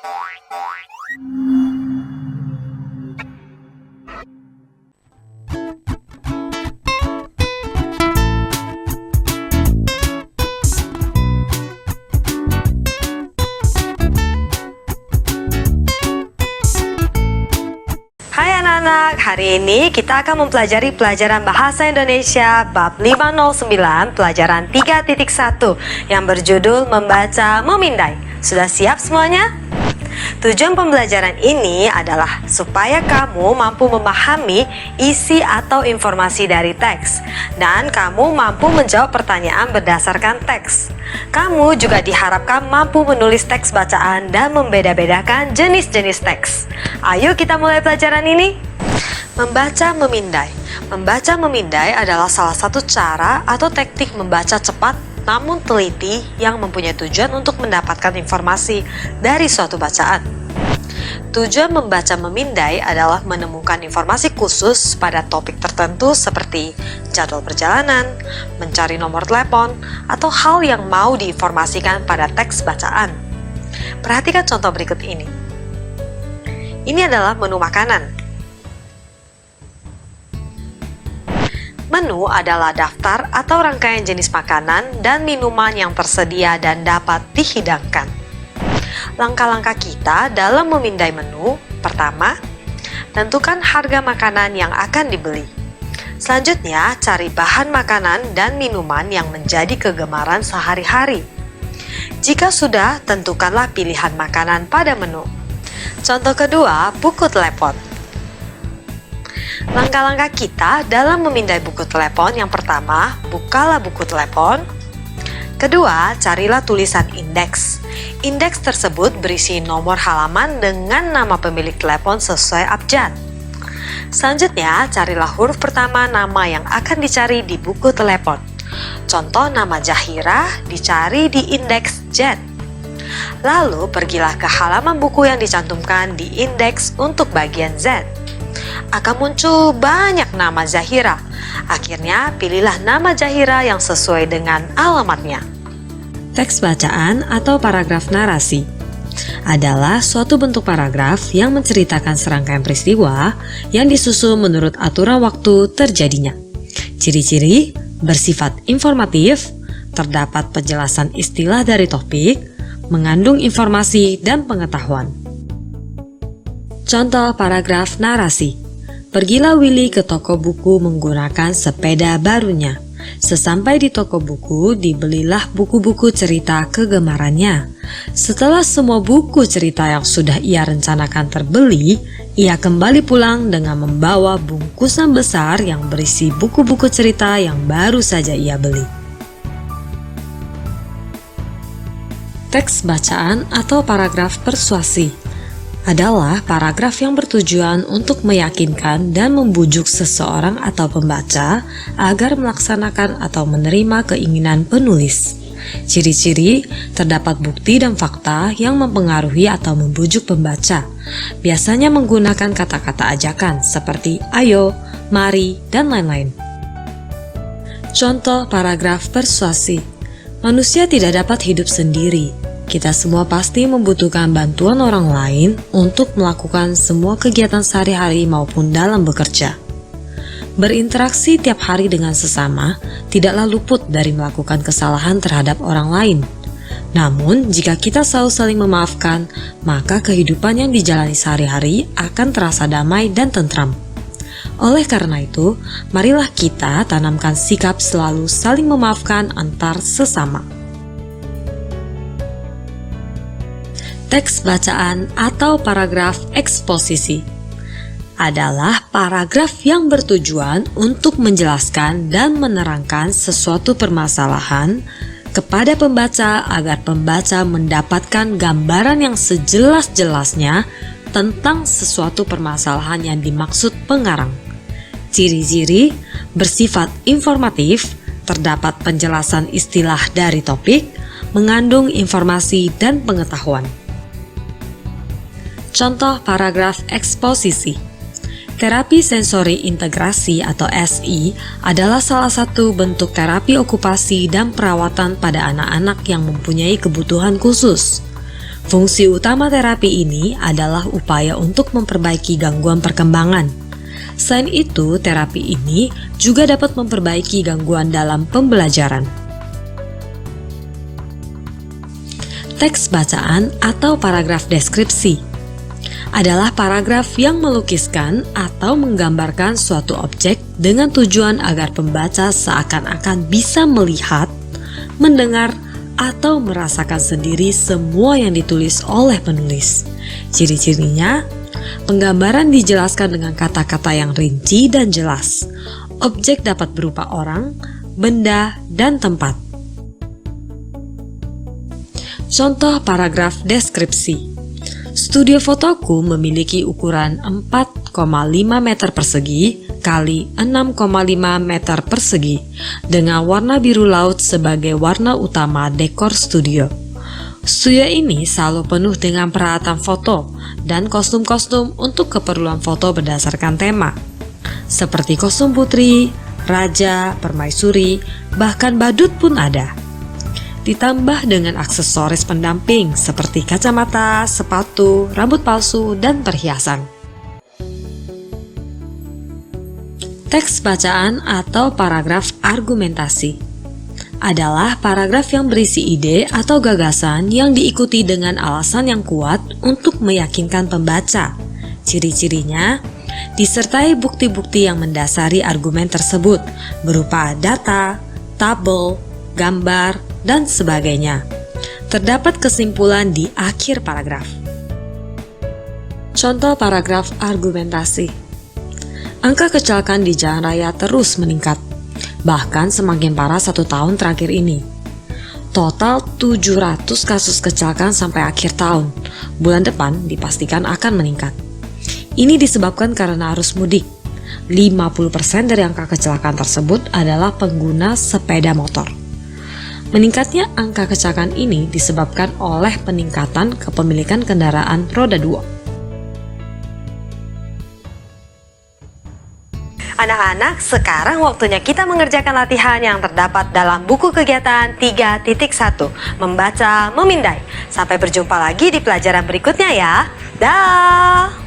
Hai anak-anak, hari ini kita akan mempelajari pelajaran Bahasa Indonesia bab 509 pelajaran 3.1 yang berjudul Membaca Memindai. Sudah siap semuanya? Tujuan pembelajaran ini adalah supaya kamu mampu memahami isi atau informasi dari teks dan kamu mampu menjawab pertanyaan berdasarkan teks. Kamu juga diharapkan mampu menulis teks bacaan dan membeda-bedakan jenis-jenis teks. Ayo kita mulai pelajaran ini. Membaca memindai. Membaca memindai adalah salah satu cara atau teknik membaca cepat namun teliti yang mempunyai tujuan untuk mendapatkan informasi dari suatu bacaan. Tujuan membaca memindai adalah menemukan informasi khusus pada topik tertentu seperti jadwal perjalanan, mencari nomor telepon, atau hal yang mau diinformasikan pada teks bacaan. Perhatikan contoh berikut ini. Ini adalah menu makanan. Menu adalah daftar atau rangkaian jenis makanan dan minuman yang tersedia dan dapat dihidangkan. Langkah-langkah kita dalam memindai menu. Pertama, tentukan harga makanan yang akan dibeli. Selanjutnya, cari bahan makanan dan minuman yang menjadi kegemaran sehari-hari. Jika sudah, tentukanlah pilihan makanan pada menu. Contoh kedua, buku telepon. Langkah-langkah kita dalam memindai buku telepon. Yang pertama, bukalah buku telepon. Kedua, carilah tulisan indeks. Indeks tersebut berisi nomor halaman dengan nama pemilik telepon sesuai abjad. Selanjutnya, carilah huruf pertama nama yang akan dicari di buku telepon. Contoh nama Zahira dicari di indeks Z. Lalu, pergilah ke halaman buku yang dicantumkan di indeks untuk bagian Z. Akan muncul banyak nama Zahira. Akhirnya, pilihlah nama Zahira yang sesuai dengan alamatnya. Teks bacaan atau paragraf narasi adalah suatu bentuk paragraf yang menceritakan serangkaian peristiwa yang disusun menurut aturan waktu terjadinya. Ciri-ciri bersifat informatif, terdapat penjelasan istilah dari topik, mengandung informasi dan pengetahuan. Contoh paragraf narasi. Pergilah Willy ke toko buku menggunakan sepeda barunya. Sesampai di toko buku, dibelilah buku-buku cerita kegemarannya. Setelah semua buku cerita yang sudah ia rencanakan terbeli, ia kembali pulang dengan membawa bungkusan besar yang berisi buku-buku cerita yang baru saja ia beli. Teks bacaan atau paragraf persuasi adalah paragraf yang bertujuan untuk meyakinkan dan membujuk seseorang atau pembaca agar melaksanakan atau menerima keinginan penulis. Ciri-ciri, terdapat bukti dan fakta yang mempengaruhi atau membujuk pembaca. Biasanya menggunakan kata-kata ajakan seperti ayo, mari, dan lain-lain. Contoh paragraf persuasi. Manusia tidak dapat hidup sendiri. Kita semua pasti membutuhkan bantuan orang lain untuk melakukan semua kegiatan sehari-hari maupun dalam bekerja. Berinteraksi tiap hari dengan sesama tidaklah luput dari melakukan kesalahan terhadap orang lain. Namun, jika kita selalu saling memaafkan, maka kehidupan yang dijalani sehari-hari akan terasa damai dan tentram. Oleh karena itu, marilah kita tanamkan sikap selalu saling memaafkan antar sesama. Teks bacaan atau paragraf eksposisi adalah paragraf yang bertujuan untuk menjelaskan dan menerangkan sesuatu permasalahan kepada pembaca agar pembaca mendapatkan gambaran yang sejelas-jelasnya tentang sesuatu permasalahan yang dimaksud pengarang. Ciri-ciri bersifat informatif, terdapat penjelasan istilah dari topik, mengandung informasi dan pengetahuan. Contoh paragraf eksposisi. Terapi sensori integrasi atau SI adalah salah satu bentuk terapi okupasi dan perawatan pada anak-anak yang mempunyai kebutuhan khusus. Fungsi utama terapi ini adalah upaya untuk memperbaiki gangguan perkembangan. Selain itu, terapi ini juga dapat memperbaiki gangguan dalam pembelajaran. Teks bacaan atau paragraf deskripsi adalah paragraf yang melukiskan atau menggambarkan suatu objek dengan tujuan agar pembaca seakan-akan bisa melihat, mendengar, atau merasakan sendiri semua yang ditulis oleh penulis. Ciri-cirinya, penggambaran dijelaskan dengan kata-kata yang rinci dan jelas. Objek dapat berupa orang, benda, dan tempat. Contoh paragraf deskripsi. Studio fotoku memiliki ukuran 4,5 meter persegi kali 6,5 meter persegi dengan warna biru laut sebagai warna utama dekor studio. Studio ini selalu penuh dengan peralatan foto dan kostum-kostum untuk keperluan foto berdasarkan tema, seperti kostum putri, raja, permaisuri, bahkan badut pun ada. Ditambah dengan aksesoris pendamping seperti kacamata, sepatu, rambut palsu, dan perhiasan. Teks bacaan atau paragraf argumentasi adalah paragraf yang berisi ide atau gagasan yang diikuti dengan alasan yang kuat untuk meyakinkan pembaca. Ciri-cirinya disertai bukti-bukti yang mendasari argumen tersebut berupa data, tabel, gambar, dan sebagainya. Terdapat kesimpulan di akhir paragraf. Contoh paragraf argumentasi. Angka kecelakaan di jalan raya terus meningkat, bahkan semakin parah 1 tahun terakhir ini. Total 700 kasus kecelakaan sampai akhir tahun. Bulan depan dipastikan akan meningkat. Ini disebabkan karena arus mudik. 50% dari angka kecelakaan tersebut adalah pengguna sepeda motor. Meningkatnya angka kecelakaan ini disebabkan oleh peningkatan kepemilikan kendaraan roda 2. Anak-anak, sekarang waktunya kita mengerjakan latihan yang terdapat dalam buku kegiatan 3.1, membaca, memindai. Sampai berjumpa lagi di pelajaran berikutnya ya. Dah.